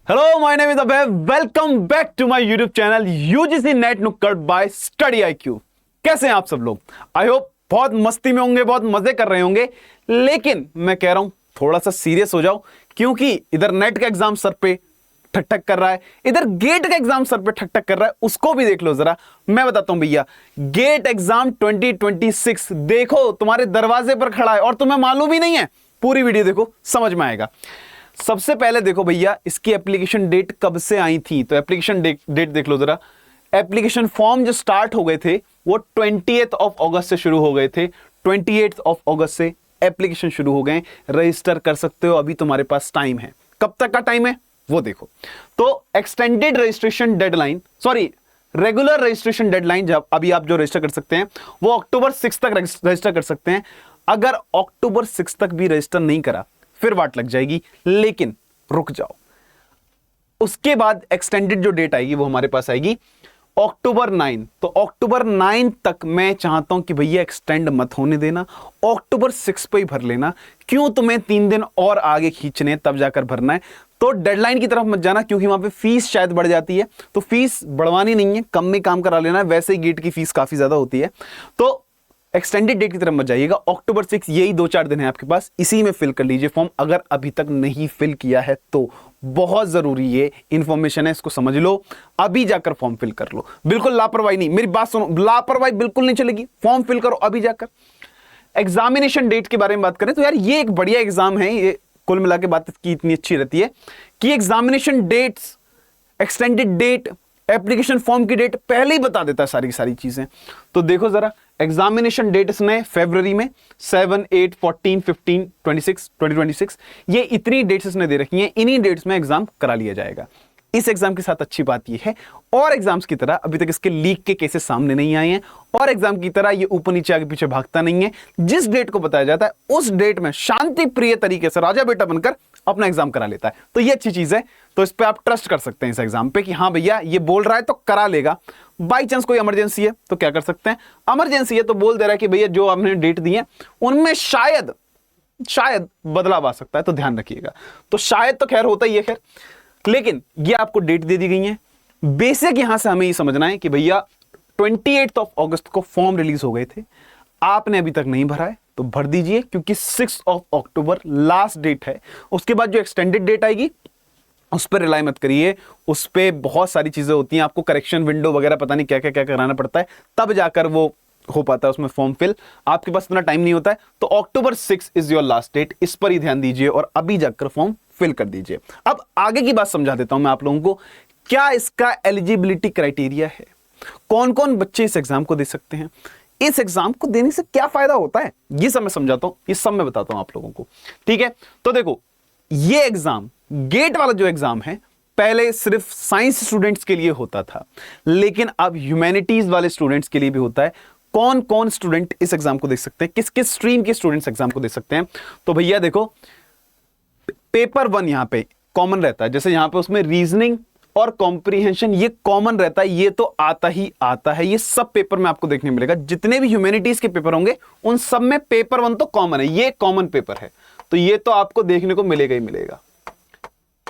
Hello, my name is Abhay. Welcome back to my YouTube channel UGC NET Nukkad by study IQ। कैसे हैं आप सब लोग? आई होप बहुत मस्ती में होंगे, बहुत मजे कर रहे होंगे। लेकिन मैं कह रहा हूं थोड़ा सा सीरियस हो जाओ, क्योंकि इधर नेट का एग्जाम सर पे ठक ठक कर रहा है, इधर गेट का एग्जाम सर पे ठक ठक कर रहा है। उसको भी देख लो जरा। मैं बताता हूं भैया, गेट एग्जाम 2026 देखो तुम्हारे दरवाजे पर खड़ा है और तुम्हें मालूम ही नहीं है। पूरी वीडियो देखो, समझ में आएगा। सबसे पहले देखो भैया, इसकी एप्लीकेशन डेट कब से आई थी, तो एप्लीकेशन डेट देख लो जरा। एप्लीकेशन फॉर्म जो स्टार्ट हो गए थे वो 20th ऑफ अगस्त से शुरू हो गए थे। 28th ऑफ अगस्त से एप्लीकेशन शुरू हो गए। रजिस्टर कर सकते हो, अभी तुम्हारे पास टाइम है। कब तक का टाइम है वो देखो। तो extended registration deadline, sorry regular registration deadline, जब अभी आप जो रजिस्टर कर सकते हैं वो अक्टूबर 6 तक रजिस्टर कर सकते हैं। अगर अक्टूबर 6 तक भी रजिस्टर नहीं करा फिर वाट लग जाएगी। लेकिन रुक जाओ, उसके बाद एक्सटेंडेड जो डेट आएगी वो हमारे पास आएगी अक्टूबर 9। तो अक्टूबर 9 तक मैं चाहता हूं कि भैया एक्सटेंड मत होने देना, अक्टूबर 6 पे ही भर लेना। क्यों तुम्हें 3 दिन और आगे खींचने, तब जाकर भरना है। तो डेडलाइन की तरफ मत जाना, क्योंकि वहां पे फीस शायद बढ़ जाती है। तो फीस बढ़वानी नहीं है, कम में काम करा लेना है। वैसे ही गेट की फीस काफी ज्यादा होती है। तो एक्सटेंडेड डेट की तरफ मत जाइएगा। अक्टूबर 6 यही 2-4 दिन है आपके पास, इसी में फिल कर लीजिए फॉर्म, अगर अभी तक नहीं फिल किया है तो। बहुत जरूरी ये इंफॉर्मेशन है, इसको समझ लो। अभी जाकर फॉर्म फिल कर लो, बिल्कुल लापरवाही नहीं। मेरी बात सुनो, लापरवाही बिल्कुल नहीं चलेगी। फॉर्म फिल करो अभी जाकर। एग्जामिनेशन डेट के बारे में बात करें तो यार ये एक बढ़िया एग्जाम है। ये कुल मिला के बात की इतनी अच्छी रहती है कि examination dates, extended date, application form की डेट पहले ही बता देता है सारी की सारी चीजें। तो देखो जरा, एग्जामिनेशन डेट इसने फरवरी में 7, 8, 14, 15, 26, 2026 ये इतनी डेट्स इसने दे रखी हैं। इन्हीं डेट्स में एग्जाम करा लिया जाएगा। इस एग्जाम के साथ अच्छी बात यह है, और एग्जाम्स की तरह अभी तक इसके लीक के केसेस सामने नहीं आए हैं, और एग्जाम की तरह ये ऊपर नीचे आगे पीछे भागता नहीं है। जिस डेट को बताया जाता है उस डेट में शांति प्रिय तरीके से राजा बेटा बनकर अपना एग्जाम करा लेता है। तो ये अच्छी चीज है। तो इस पे आप ट्रस्ट कर सकते हैं इस एग्जाम पे कि हाँ भैया ये बोल रहा है तो करा लेगा। बाई चांस कोई इमरजेंसी है तो क्या कर सकते हैं, इमरजेंसी है तो बोल दे रहा है कि भैया जो आपने डेट दी है उनमें शायद बदलाव आ सकता है, तो ध्यान रखिएगा। तो शायद तो खैर होता ही है खैर, लेकिन ये आपको डेट दे दी गई है। बेसिक यहां से हमें ये समझना है कि भैया 28 ऑफ अगस्त को फॉर्म रिलीज हो गए थे, आपने अभी तक नहीं भरा है तो भर दीजिए, क्योंकि 6 ऑफ अक्टूबर लास्ट डेट है। उसके बाद जो एक्सटेंडेड डेट आएगी उस पर रिलाई मत करिए, उस पर बहुत सारी चीजें होती हैं, आपको करेक्शन विंडो वगैरह पता नहीं क्या क्या क्या कराना पड़ता है, तब जाकर वो हो पाता है उसमें फॉर्म फिल। आपके पास इतना टाइम नहीं होता है। तो अक्टूबर 6 इज योर लास्ट डेट, इस पर ही ध्यान दीजिए और अभी जाकर फॉर्म फिल कर दीजिए। अब आगे की बात समझा देता हूं मैं आप लोगों को, क्या इसका एलिजिबिलिटी क्राइटेरिया है, कौन कौन बच्चे इस एग्जाम को दे सकते हैं, इस एग्जाम को देने से क्या फायदा होता है, ये सब मैं समझाता हूं, ये सब मैं बताता हूं आप लोगों को। ठीक है, तो देखो ये एग्जाम, गेट वाला जो एग्जाम है, पहले सिर्फ साइंस स्टूडेंट्स के लिए होता था, लेकिन अब ह्यूमैनिटीज वाले स्टूडेंट्स के लिए भी होता है। कौन कौन स्टूडेंट इस एग्जाम को दे सकते हैं, किस किस स्ट्रीम के स्टूडेंट्स एग्जाम को दे सकते हैं? तो भैया देखो, पेपर 1 यहां पे कॉमन रहता है, जैसे यहां पे उसमें रीजनिंग और कॉम्प्रिहेंशन ये कॉमन रहता है, ये तो आता ही आता है। ये सब पेपर में आपको देखने मिलेगा, जितने भी ह्यूमैनिटीज के पेपर होंगे उन सब में पेपर 1 तो कॉमन है, ये कॉमन पेपर है, तो ये तो आपको देखने को मिलेगा ही मिलेगा।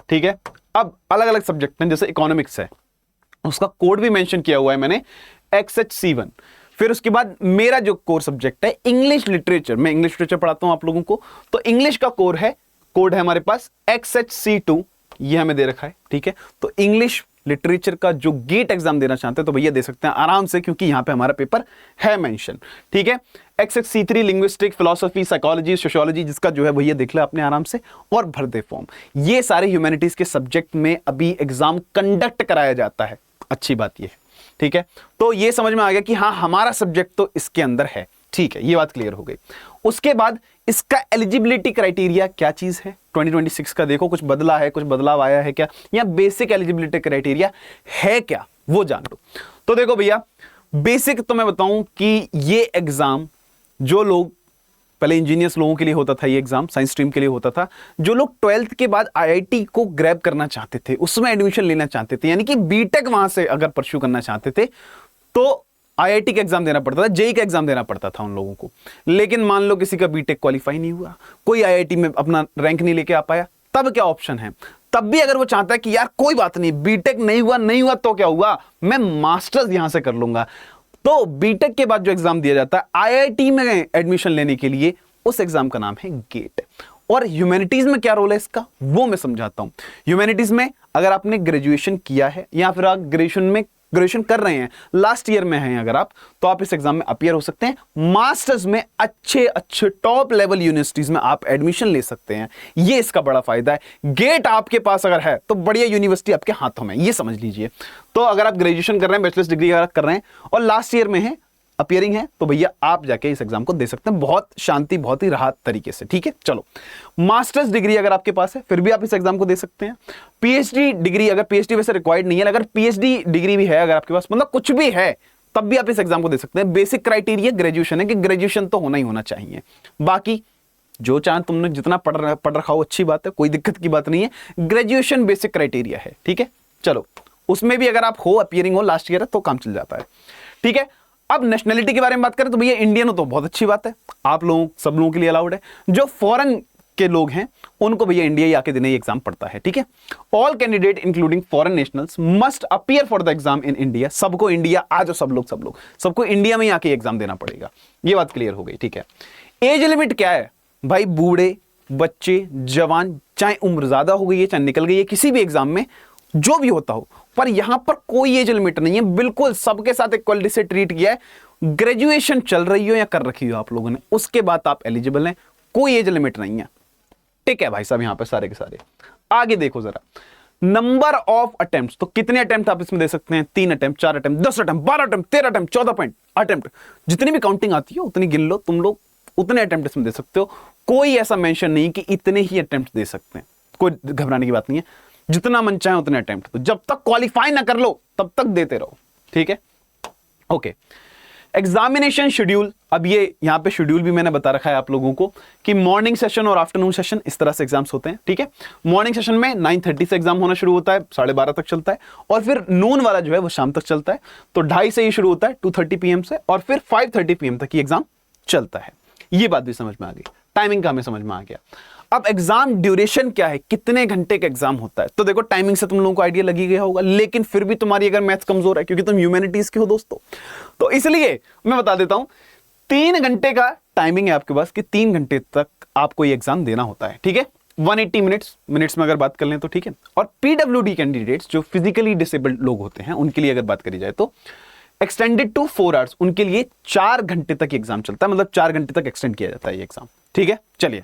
ठीक है, अब अलग अलग सब्जेक्ट हैं, जैसे इकोनॉमिक्स है, उसका कोड भी मेंशन किया हुआ है मैंने, XHC1। फिर उसके बाद मेरा जो कोर सब्जेक्ट है इंग्लिश लिटरेचर, मैं इंग्लिश लिटरेचर पढ़ाता हूं आप लोगों को, तो इंग्लिश का कोड है हमारे पास XHC2, ये हमें दे रखा है। ठीक है, तो इंग्लिश लिटरेचर का जो गेट एग्जाम देना चाहते हैं तो भैया दे सकते हैं आराम से, क्योंकि यहां पे हमारा पेपर है मेंशन। ठीक है, XHC3 linguistic, philosophy, psychology, sociology, जिसका जो है भैया देख ले अपने आराम से और भर दे फॉर्म। ये सारे ह्यूमैनिटीज के सब्जेक्ट में अभी एग्जाम कंडक्ट कराया जाता है, अच्छी बात ये है। ठीक है, तो ये समझ में आ गया कि हाँ हमारा सब्जेक्ट तो इसके अंदर है। ठीक है, ये बात क्लियर हो गई। उसके बाद इसका एलिजिबिलिटी क्राइटेरिया क्या चीज है 2026 का, देखो कुछ बदला है, कुछ बदलाव आया है क्या, या बेसिक एलिजिबिलिटी क्राइटेरिया है क्या, वो जान लो। तो देखो भैया, बेसिक तो मैं बताऊं कि ये एग्जाम जो लोग पहले इंजीनियर्स लोगों के लिए होता था, ये एग्जाम साइंस स्ट्रीम के लिए होता था, जो लोग 12th के बाद IIT को ग्रैब करना चाहते थे, उसमें एडमिशन लेना चाहते थे, यानी कि बीटेक वहां से अगर परस्यू करना चाहते थे तो IIT का एग्जाम देना पड़ता था, जेई का एग्जाम देना पड़ता था उन लोगों को। लेकिन मान लो किसी का बीटेक क्वालिफाई नहीं हुआ, कोई IIT में अपना रैंक नहीं लेके आ पाया, तब क्या ऑप्शन है? तब भी अगर वो चाहता है कि यार कोई बात नहीं, बीटेक नहीं हुआ तो क्या हुआ, मैं मास्टर्स यहां से कर लूंगा, तो बीटेक के बाद जो एग्जाम दिया जाता है आईआईटी में एडमिशन लेने के लिए, उस एग्जाम का नाम है गेट। और ह्यूमैनिटीज में क्या रोल है इसका, वो मैं समझाता हूं। ह्यूमैनिटीज में अगर आपने ग्रेजुएशन किया है या फिर आप ग्रेजुएशन कर रहे हैं, लास्ट ईयर में हैं अगर आप, तो आप इस एग्जाम में अपीयर हो सकते हैं। मास्टर्स में अच्छे अच्छे टॉप लेवल यूनिवर्सिटीज में आप एडमिशन ले सकते हैं, ये इसका बड़ा फायदा है। गेट आपके पास अगर है तो बढ़िया यूनिवर्सिटी आपके हाथों में, ये समझ लीजिए। तो अगर आप ग्रेजुएशन कर रहे हैं, बैचलर्स डिग्री अगर कर रहे हैं और लास्ट ईयर में है, अपीयरिंग है, तो भैया आप जाके इस एग्जाम को दे सकते हैं बहुत शांति, बहुत ही राहत तरीके से, ठीक है। चलो, मास्टर्स डिग्री अगर आपके पास है फिर भी आप इस एग्जाम को दे सकते हैं। पीएचडी डिग्री, अगर पीएचडी वैसे रिक्वायर्ड नहीं है, अगर पीएचडी डिग्री भी है अगर आपके पास, मतलब कुछ भी है, तब भी आप इस एग्जाम को दे सकते हैं। बेसिक क्राइटेरिया ग्रेजुएशन है कि ग्रेजुएशन तो होना ही होना चाहिए। बाकी जो चाहे तुमने जितना पढ़ रखा हो अच्छी बात है, कोई दिक्कत की बात नहीं है। ग्रेजुएशन बेसिक क्राइटेरिया है, ठीक है। चलो, उसमें भी अगर आप हो, अपीयरिंग हो, लास्ट ईयर है, तो काम चल जाता है, ठीक है। अब नेशनलिटी के बारे में बात करें तो भैया इंडियन हो तो बहुत अच्छी बात है, आप लोगों सब लोगों के लिए अलाउड है। जो फॉरेन के लोग हैं उनको भैया इंडिया ही आके देने ही एग्जाम पड़ता है, ठीक है। All candidate including foreign nationals must appear for the exam in India. सबको इंडिया, आज सब लोग सबको इंडिया में ही आके एग्जाम देना पड़ेगा, ये बात क्लियर हो गई, ठीक है। एज लिमिट क्या है भाई, बूढ़े, बच्चे, जवान, चाहे उम्र ज्यादा हो गई है चाहे निकल गई है, किसी भी एग्जाम में जो भी होता हो, पर यहां पर कोई एज लिमिट नहीं है, बिल्कुल सबके साथ इक्वलिटी से ट्रीट किया है। ग्रेजुएशन चल रही हो या कर रखी हो आप लोगों ने, उसके बाद आप एलिजिबल हैं, कोई एज लिमिट नहीं है, ठीक है भाई साहब। यहां पर सारे के सारे आगे देखो जरा, नंबर ऑफ अटेम्प्ट, तो कितने अटेम्प्ट आप इसमें दे सकते हैं, 3 attempt, 4 attempt, 10 attempt, 12 attempt, 13 attempt, 14 attempt, जितनी भी काउंटिंग आती है उतनी गिन लो तुम लोग, उतने अटेम्प्ट इसमें दे सकते हो। कोई ऐसा मेंशन नहीं कि इतने ही अटेम्प्ट दे सकते हैं, कोई घबराने की बात नहीं है, जितना मन चाहे उतने अटेम्प्ट, तो जब तक क्वालिफाई ना कर लो तब तक देते रहो, ठीक है। ओके, एग्जामिनेशन शेड्यूल, अब ये यहां पे शेड्यूल भी मैंने बता रखा है आप लोगों को कि मॉर्निंग सेशन और आफ्टरनून सेशन इस तरह से एग्जाम्स होते हैं, ठीक है। मॉर्निंग सेशन में 9:30 से एग्जाम होना शुरू होता है, 12:30 तक चलता है, और फिर नून वाला जो है वो शाम तक चलता है, तो 2:30 से ये शुरू होता है 2:30 PM से, और फिर 5:30 PM तक ये एग्जाम चलता है। ये बात भी समझ में आ गई, टाइमिंग का हमें समझ में आ गया। अब एग्जाम ड्यूरेशन क्या है, कितने घंटे का एग्जाम होता है, तो देखो टाइमिंग से तुम लोगों को आइडिया लगी गया होगा, लेकिन फिर भी तुम्हारी अगर मैथ्स कमजोर है, क्योंकि तुम ह्यूमैनिटीज के हो दोस्तों, तो इसलिए मैं बता देता हूं 3 घंटे का टाइमिंग है आपके पास कि 3 घंटे तक आपको ये एग्जाम देना होता है, ठीक है। 180 मिनट्स में अगर बात कर लें तो, ठीक है। और पीडब्ल्यूडी कैंडिडेट्स जो फिजिकली डिसेबल्ड लोग होते हैं उनके लिए अगर बात करी जाए तो एक्सटेंडेड टू 4 आवर्स, उनके लिए 4 घंटे तक एग्जाम चलता है, मतलब 4 घंटे तक एक्सटेंड किया जाता है ये एग्जाम, ठीक है। चलिए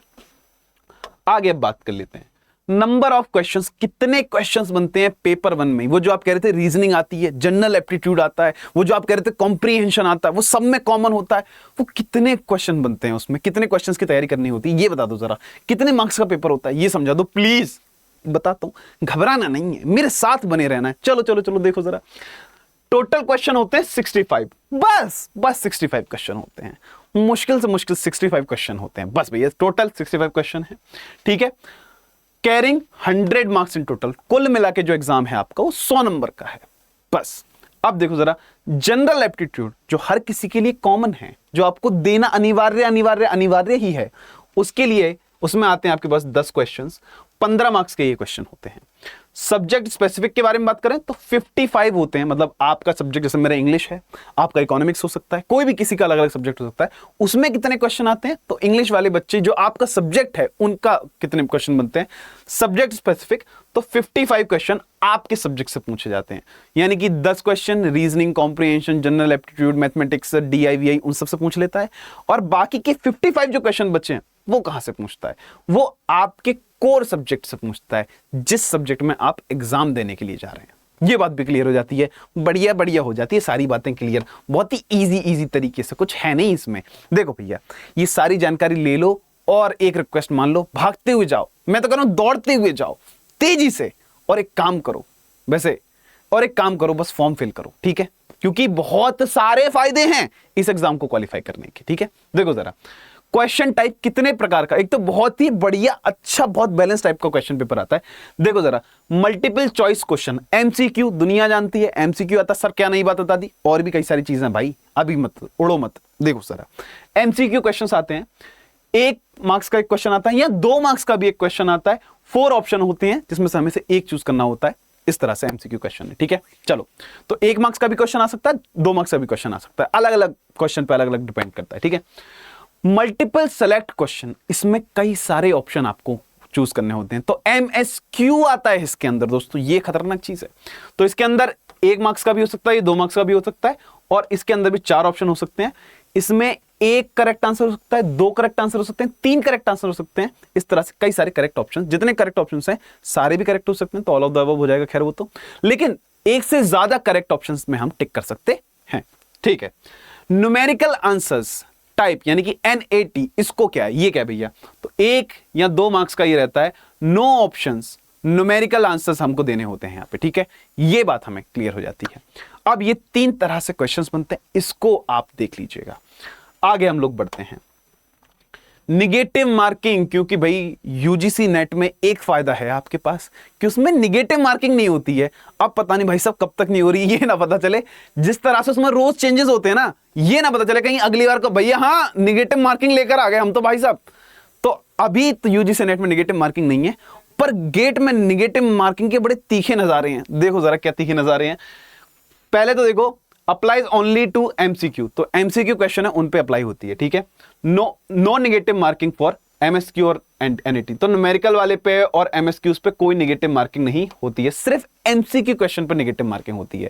आगे अब बात कर लेते हैं। नंबर ऑफ क्वेश्चंस, कितने क्वेश्चंस बनते हैं पेपर 1 में, वो जो आप कह रहे थे रीजनिंग आती है, जनरल एप्टीट्यूड आता है, वो जो आप कह रहे थे कॉम्प्रीहेंशन आता है, वो सब में कॉमन होता है, वो कितने क्वेश्चन बनते हैं उसमें, कितने क्वेश्चंस की तैयारी करनी होती है, ये बता दो जरा। कितने मार्क्स का पेपर होता है ये समझा दो प्लीज, बताता हूं, घबराना नहीं है, मेरे साथ बने रहना है। चलो चलो चलो देखो जरा, टोटल क्वेश्चन होते हैं 65, बस 65 क्वेश्चन होते हैं, मुश्किल से मुश्किल 65 क्वेश्चन होते हैं, बस भैया टोटल 65 क्वेश्चन है, ठीक है। कैरिंग 100 मार्क्स इन टोटल, कुल मिला के जो एग्जाम है आपका वो 100 नंबर का है, बस। अब देखो जरा, जनरल एप्टीट्यूड जो हर किसी के लिए कॉमन है, जो आपको देना अनिवार्य ही है, उसके लिए उसमें आते हैं आपके पास 10 क्वेश्चंस, 15 मार्क्स के ये क्वेश्चन होते हैं। सब्जेक्ट स्पेसिफिक के बारे में बात करें तो 55 होते हैं, मतलब आपका सब्जेक्ट, जैसे मेरा इंग्लिश है, आपका इकोनॉमिक्स हो सकता है, कोई भी किसी का अलग अलग सब्जेक्ट हो सकता है, उसमें कितने क्वेश्चन आते हैं, तो इंग्लिश वाले बच्चे जो आपका सब्जेक्ट है उनका कितने क्वेश्चन बनते हैं सब्जेक्ट स्पेसिफिक, तो 55 क्वेश्चन आपके सब्जेक्ट से पूछे जाते हैं, यानी कि 10 question reasoning, comprehension, general aptitude, mathematics, DIVI उन सबसे पूछ लेता है, और बाकी के 55 जो क्वेश्चन बचे हैं वो कहां से पूछता है, वो आपके कोर सब्जेक्ट से पूछता है, जिस सब्जेक्ट में आप एग्जाम देने के लिए जा रहे हैं। ये बात भी क्लियर हो जाती है, बढ़िया हो जाती है, सारी बातें क्लियर, बहुत ही इजी तरीके से, कुछ है नहीं इसमें। देखो भैया, ये सारी जानकारी ले लो और एक रिक्वेस्ट मान लो, भागते हुए जाओ, मैं तो कह रहा हूं दौड़ते हुए जाओ तेजी से, और एक काम करो बस फॉर्म फिल करो, ठीक है, क्योंकि बहुत सारे फायदे हैं इस एग्जाम को क्वालिफाई करने के, ठीक है। देखो जरा, क्वेश्चन टाइप कितने प्रकार का, एक तो बहुत ही बढ़िया अच्छा बहुत बैलेंस टाइप का क्वेश्चन पेपर आता है। देखो जरा, मल्टीपल चॉइस क्वेश्चन, MCQ दुनिया जानती है, MCQ आता, सर क्या नई बात बता दी, और भी कई सारी चीजें भाई, अभी मत उड़ो मत। देखो जरा, MCQ क्वेश्चंस आते हैं, 1 मार्क्स का एक क्वेश्चन आता है या 2 मार्क्स का भी एक क्वेश्चन आता है, 4 ऑप्शन होते हैं जिसमें से हमें से एक चूज करना होता है। इस तरह से एमसीक्यू क्वेश्चन है, ठीक है। चलो, तो 1 मार्क्स का भी क्वेश्चन आ सकता है, 2 मार्क्स का भी क्वेश्चन आ सकता है, अलग अलग क्वेश्चन पे अलग अलग डिपेंड करता है, ठीक है। मल्टीपल सेलेक्ट क्वेश्चन, इसमें कई सारे ऑप्शन आपको चूज करने होते हैं, तो एमएसक्यू आता है इसके अंदर दोस्तों, ये खतरनाक चीज है। तो इसके अंदर 1 मार्क्स का भी हो सकता है, 2 मार्क्स का भी हो सकता है, और इसके अंदर भी 4 ऑप्शन हो सकते हैं। इसमें 1 करेक्ट आंसर हो सकता है, 2 करेक्ट आंसर हो सकते हैं, 3 करेक्ट आंसर हो सकते हैं। इस तरह से कई सारे करेक्ट ऑप्शन, जितने करेक्ट ऑप्शन हैं सारे भी करेक्ट हो सकते हैं, तो ऑल ऑफ द अबव हो जाएगा, खैर वो तो। लेकिन एक से ज्यादा करेक्ट ऑप्शंस में हम टिक कर सकते हैं, ठीक है। न्यूमेरिकल आंसर्स टाइप यानी कि NAT, इसको क्या है, ये क्या है भैया, तो 1 या 2 मार्क्स का ये रहता है। नो ऑप्शंस न्यूमेरिकल आंसर्स हमको देने होते हैं यहां पे, ठीक है। ये बात हमें क्लियर हो जाती है। अब ये 3 तरह से क्वेश्चंस बनते हैं, इसको आप देख लीजिएगा। आगे हम लोग बढ़ते हैं। निगेटिव मार्किंग, क्योंकि भाई यूजीसी नेट में एक फायदा है आपके पास कि उसमें निगेटिव मार्किंग नहीं होती है। अब पता नहीं भाई साहब कब तक नहीं हो रही, ये ना पता चले जिस तरह से उसमें रोज चेंजेस होते हैं ना, ये ना पता चले कहीं अगली बार को भैया हाँ निगेटिव मार्किंग लेकर आ गए हम तो भाई साहब। तो अभी तो यूजीसी नेट में निगेटिव मार्किंग नहीं है, पर गेट में निगेटिव मार्किंग के बड़े तीखे नजारे हैं। देखो जरा क्या तीखे नजारे हैं। पहले तो देखो, अप्लाइज ओनली टू एमसीक्यू, तो एमसीक्यू क्वेश्चन है उन पे अप्लाई होती है, ठीक है। No negative marking for MSQ और एनईटी, तो न्यूमेरिकल वाले पे और एमएसक्यूज पे कोई नेगेटिव मार्किंग नहीं होती है, सिर्फ एमसीक्यू क्वेश्चन पे नेगेटिव मार्किंग होती है।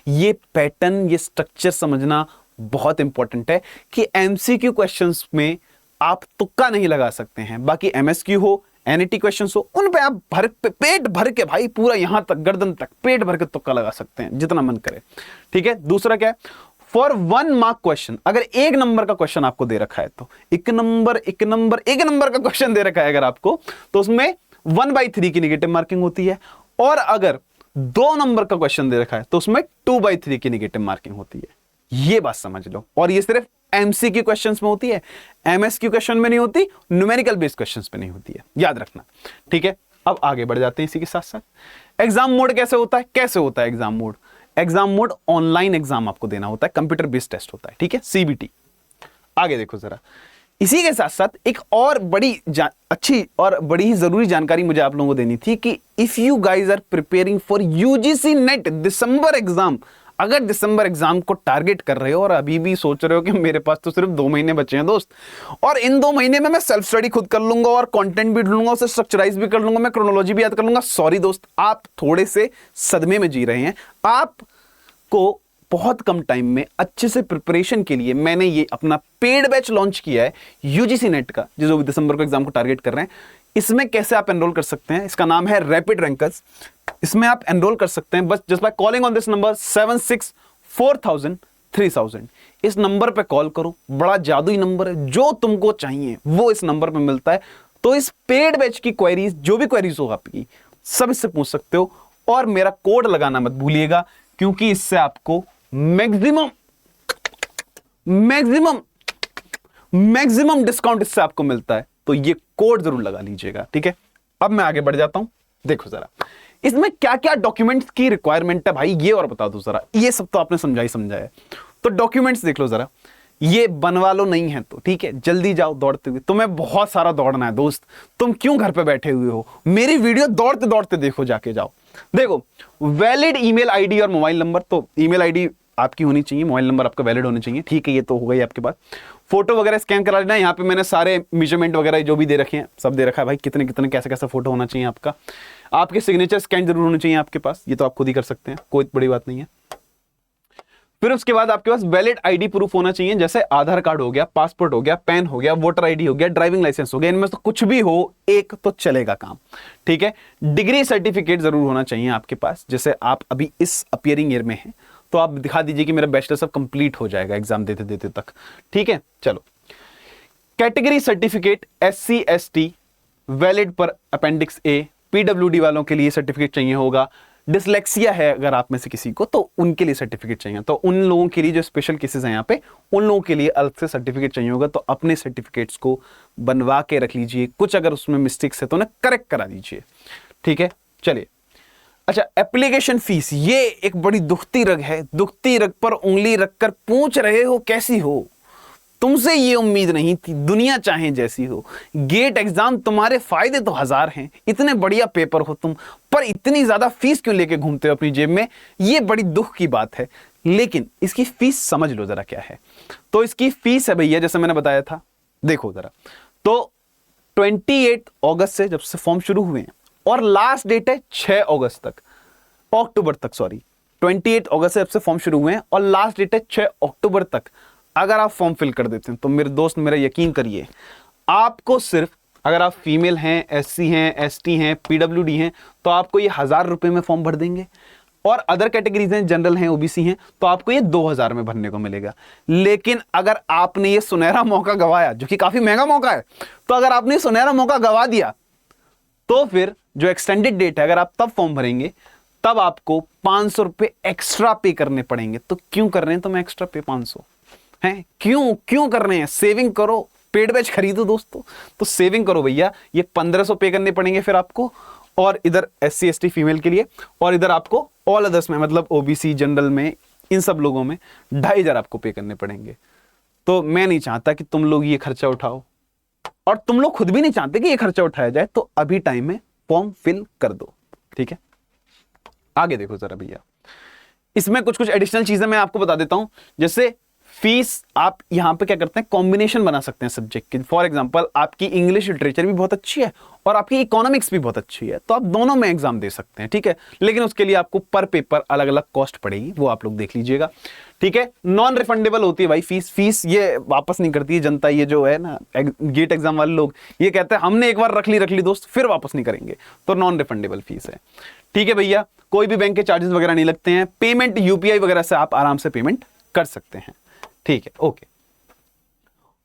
ये पैटर्न, ये स्ट्रक्चर समझना बहुत इंपॉर्टेंट है कि एमसीक्यू क्वेश्चंस में आप तुक्का नहीं लगा सकते हैं, बाकी एमएसक्यू हो एनईटी क्वेश्चन हो उन पे आप पेट भर के भाई पूरा यहां तक गर्दन तक पेट भर के तुक्का लगा सकते हैं जितना मन करे, ठीक है। दूसरा क्या है, फॉर 1 मार्क क्वेश्चन, अगर 1 नंबर का क्वेश्चन आपको दे रखा है तो 1 नंबर का क्वेश्चन दे रखा है अगर आपको, तो उसमें 1/3 की नेगेटिव मार्किंग होती है। और अगर 2 नंबर का क्वेश्चन दे रखा है तो उसमें 2/3 की नेगेटिव मार्किंग होती है। ये बात समझ लो, और ये सिर्फ एमसीक्यू क्वेश्चंस में होती है, एमएसक्यू क्वेश्चन में नहीं होती, न्यूमेरिकल बेस्ड क्वेश्चंस में नहीं होती है, याद रखना, ठीक है। अब आगे बढ़ जाते हैं इसी के साथ साथ। एग्जाम मोड कैसे होता है, exam mode? Exam mode online exam आपको देना होता है, कंप्यूटर बेस्ड टेस्ट होता है, ठीक है, सीबीटी। आगे देखो जरा, इसी के साथ साथ एक और बड़ी अच्छी और बड़ी ही जरूरी जानकारी मुझे आप लोगों को देनी थी कि if you guys are preparing for UGC NET December exam, अगर दिसंबर एग्जाम को टारगेट कर रहे हो और अभी भी सोच रहे हो कि मेरे पास तो सिर्फ 2 महीने बचे हैं दोस्त, और इन 2 महीने में मैं सेल्फ स्टडी खुद कर लूंगा और कंटेंट भी ढूंढूंगा, उसे स्ट्रक्चराइज भी कर लूंगा, मैं क्रोनोलॉजी भी याद कर लूंगा, सॉरी दोस्त, आप थोड़े से सदमे में जी रहे हैं। आपको बहुत कम टाइम में अच्छे से प्रिपरेशन के लिए मैंने ये अपना पेड बैच लॉन्च किया है यूजीसी नेट का, जो दिसंबर को एग्जाम को टारगेट कर रहे हैं। इसमें कैसे आप एनरोल कर सकते हैं, इसका नाम है रैपिड रैंकर्स। इसमें आप एनरोल कर सकते हैं बस just by calling on this number 7640003000। इस नंबर पे कॉल करो, बड़ा जादुई नंबर है, जो तुमको चाहिए वो इस नंबर पे मिलता है। तो इस पेड बैच की क्वेरीज, जो भी क्वेरीज हो आपकी, सब इससे पूछ सकते हो, और मेरा कोड लगाना मत भूलिएगा, क्योंकि इससे आपको मैक्सिमम डिस्काउंट इससे आपको मिलता है, तो ये कोड जरूर लगा लीजिएगा, ठीक है। अब मैं आगे बढ़ जाता हूं। देखो जरा इसमें क्या क्या डॉक्यूमेंट्स की रिक्वायरमेंट है भाई, ये और बता दो जरा, ये सब तो आपने समझाया। तो डॉक्यूमेंट्स देख लो जरा, ये बनवा लो, नहीं है तो ठीक है, जल्दी जाओ दौड़ते हुए, तुम्हें बहुत सारा दौड़ना है दोस्त, तुम क्यों घर पे बैठे हुए हो, मेरी वीडियो दौड़ते दौड़ते देखो, जाके जाओ। देखो, वैलिड ईमेल आईडी और मोबाइल नंबर, तो ईमेल आईडी आपकी होनी चाहिए, मोबाइल नंबर आपका वैलिड होना चाहिए, ठीक है, ये तो हो गई आपके पास। फोटो वगैरह स्कैन करा लेना, यहाँ पे मैंने सारे मेजरमेंट वगैरह जो भी दे रखे हैं सब दे रखा है भाई, कितने कितने कैसे कैसा फोटो होना चाहिए आपका। आपके सिग्नेचर स्कैन जरूर होने चाहिए आपके पास, ये तो आप खुद ही कर सकते हैं, कोई बड़ी बात नहीं है। फिर उसके बाद आपके पास वैलिड आईडी प्रूफ होना चाहिए, जैसे आधार कार्ड हो गया, पासपोर्ट हो गया, पैन हो गया, वोटर आईडी हो गया, ड्राइविंग लाइसेंस हो गया, इनमें से कुछ भी हो एक तो चलेगा काम, ठीक है। डिग्री सर्टिफिकेट जरूर होना चाहिए आपके पास, जैसे आप अभी इस अपीयरिंग ईयर में हैं तो आप दिखा दीजिए कि मेरा बैचलर्स अब कंप्लीट हो जाएगा एग्जाम देते देते तक, ठीक है। चलो, category certificate SC ST valid पर अपेंडिक्स A, PWD वालों के लिए सर्टिफिकेट चाहिए होगा, डिसलेक्सिया है अगर आप में से किसी को तो उनके लिए सर्टिफिकेट चाहिए, तो उन लोगों के लिए जो स्पेशल केसेस हैं यहाँ पे, उन लोगों के लिए अलग से सर्टिफिकेट चाहिए होगा, तो अपने सर्टिफिकेट्स को बनवा के रख लीजिए, कुछ अगर उसमें मिस्टेक्स है तो उन्हें करेक्ट करा दीजिए, ठीक है। चलिए, अच्छा, एप्लीकेशन फीस, ये एक बड़ी दुखती रग है, दुखती रग पर उंगली रखकर पूछ रहे हो कैसी हो, तुमसे ये उम्मीद नहीं थी, दुनिया चाहे जैसी हो। गेट एग्जाम, तुम्हारे फायदे तो हजार हैं, इतने बढ़िया पेपर हो तुम, पर इतनी ज्यादा फीस क्यों लेके घूमते हो अपनी जेब में, ये बड़ी दुख की बात है। लेकिन इसकी फीस समझ लो जरा क्या है। तो इसकी फीस है भैया, जैसे मैंने बताया था, देखो जरा, तो 28 अगस्त से जब से फॉर्म शुरू हुए हैं और लास्ट डेट है 6 अक्टूबर तक, सॉरी 28 अगस्त से जब से फॉर्म शुरू हुए हैं और लास्ट डेट है 6 अक्टूबर तक। अगर आप फॉर्म फिल कर देते हैं तो मेरे दोस्त, मेरा यकीन करिए, आपको सिर्फ, अगर आप फीमेल हैं, एससी हैं, एसटी हैं, पीडब्ल्यूडी हैं, तो आपको ये 1000 रुपए में फॉर्म भर देंगे। और अदर कैटेगरीज हैं, जनरल हैं, ओबीसी हैं, तो आपको ये 2000 में भरने को मिलेगा। लेकिन अगर आपने ये सुनहरा मौका गवाया, जो कि काफी महंगा मौका है, तो अगर आपने सुनहरा मौका गवा दिया तो फिर जो एक्सटेंडेड डेट है, अगर आप तब फॉर्म भरेंगे तब आपको 500 रुपए एक्स्ट्रा पे करने पड़ेंगे। तो क्यों कर रहे हैं तुम एक्स्ट्रा पे 500 हैं? क्यों कर रहे हैं? सेविंग करो, पेड बैच खरीदो दोस्तों। तो सेविंग करो भैया, ये 1500 पे करने पड़ेंगे फिर आपको, और इधर एससी एसटी फीमेल के लिए, और इधर आपको ऑल अदर्स में, मतलब ओबीसी, जनरल में, इन सब लोगों में 2500 आपको पे करने पड़ेंगे। तो मैं नहीं चाहता कि तुम लोग ये खर्चा उठाओ, और तुम लोग खुद भी नहीं चाहते कि ये खर्चा उठाया जाए, तो अभी टाइम में फॉर्म फिल कर दो, ठीक है। आगे देखो जरा भैया, इसमें कुछ कुछ एडिशनल चीजें मैं आपको बता देता हूं। जैसे फीस, आप यहां पे क्या करते हैं, कॉम्बिनेशन बना सकते हैं सब्जेक्ट की। फॉर एग्जांपल, आपकी इंग्लिश लिटरेचर भी बहुत अच्छी है और आपकी इकोनॉमिक्स भी बहुत अच्छी है, तो आप दोनों में एग्जाम दे सकते हैं, ठीक है। लेकिन उसके लिए आपको पर पेपर अलग अलग कॉस्ट पड़ेगी, वो आप लोग देख लीजिएगा, ठीक है। नॉन रिफंडेबल होती है भाई फीस ये वापस नहीं करती है जनता। ये जो है ना गेट एग्जाम वाले लोग, ये कहते हैं हमने एक बार रख ली दोस्त, फिर वापस नहीं करेंगे, तो नॉन रिफंडेबल फीस है, ठीक है भैया। कोई भी बैंक के चार्जेस वगैरह नहीं लगते हैं। पेमेंट यूपीआई वगैरह से आप आराम से पेमेंट कर सकते हैं, ठीक है, ओके।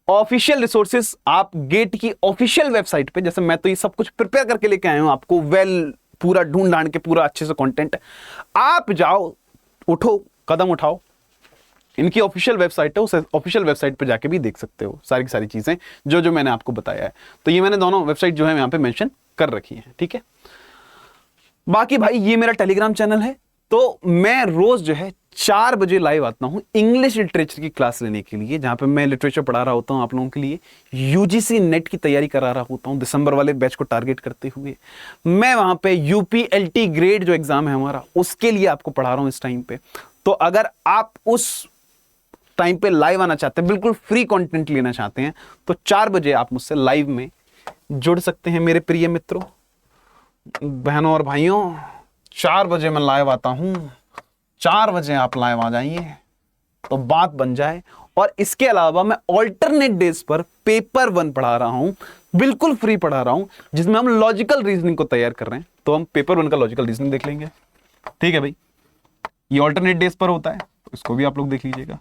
ऑफिशियल रिसोर्सेज, आप गेट की ऑफिशियल वेबसाइट पे, जैसे मैं तो ये सब कुछ प्रिपेयर करके लेके आया हूं आपको, पूरा ढूंढ ढांड के, पूरा अच्छे से कंटेंट, आप जाओ, उठो, कदम उठाओ, इनकी ऑफिशियल वेबसाइट है, उस ऑफिशियल वेबसाइट पे जाके भी देख सकते हो सारी की सारी चीजें जो मैंने आपको बताया है। तो ये मैंने दोनों वेबसाइट जो है यहां पे मेंशन कर रखी है, ठीक है। बाकी भाई, ये मेरा टेलीग्राम चैनल है, तो मैं रोज जो है 4 बजे लाइव आता हूं इंग्लिश लिटरेचर की क्लास लेने के लिए, जहां पे मैं लिटरेचर पढ़ा रहा होता हूं आप लोगों के लिए। यूजीसी नेट की तैयारी करा रहा होता हूं दिसंबर वाले बैच को टारगेट करते हुए। मैं वहां पे यूपीएलटी ग्रेड जो एग्जाम है हमारा, उसके लिए आपको पढ़ा रहा हूं इस टाइम पे। तो अगर आप उस टाइम पे लाइव आना चाहते हैं, बिल्कुल फ्री कंटेंट लेना चाहते हैं, तो 4 बजे आप मुझसे लाइव में जुड़ सकते हैं मेरे प्रिय मित्रों, बहनों और भाइयों। 4 बजे मैं लाइव आता हूं, 4 बजे आप लाइव आ जाइए तो बात बन जाए। और इसके अलावा मैं ऑल्टरनेट डेज पर पेपर 1 पढ़ा रहा हूं, बिल्कुल फ्री पढ़ा रहा हूं, जिसमें हम लॉजिकल रीजनिंग को तैयार कर रहे हैं। तो हम पेपर 1 का लॉजिकल रीजनिंग देख लेंगे, ठीक है भाई। ये ऑल्टरनेट डेज पर होता है, तो इसको भी आप लोग देख लीजिएगा।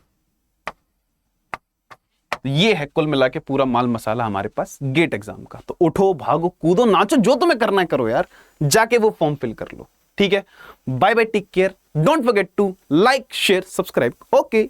तो ये है कुल मिला के पूरा माल मसाला हमारे पास गेट एग्जाम का। तो उठो, भागो, कूदो, नाचो, जो तुम्हें करना है करो यार, जाके वो फॉर्म फिल कर लो, ठीक है। Bye bye, take care, don't forget to like, share, subscribe, okay.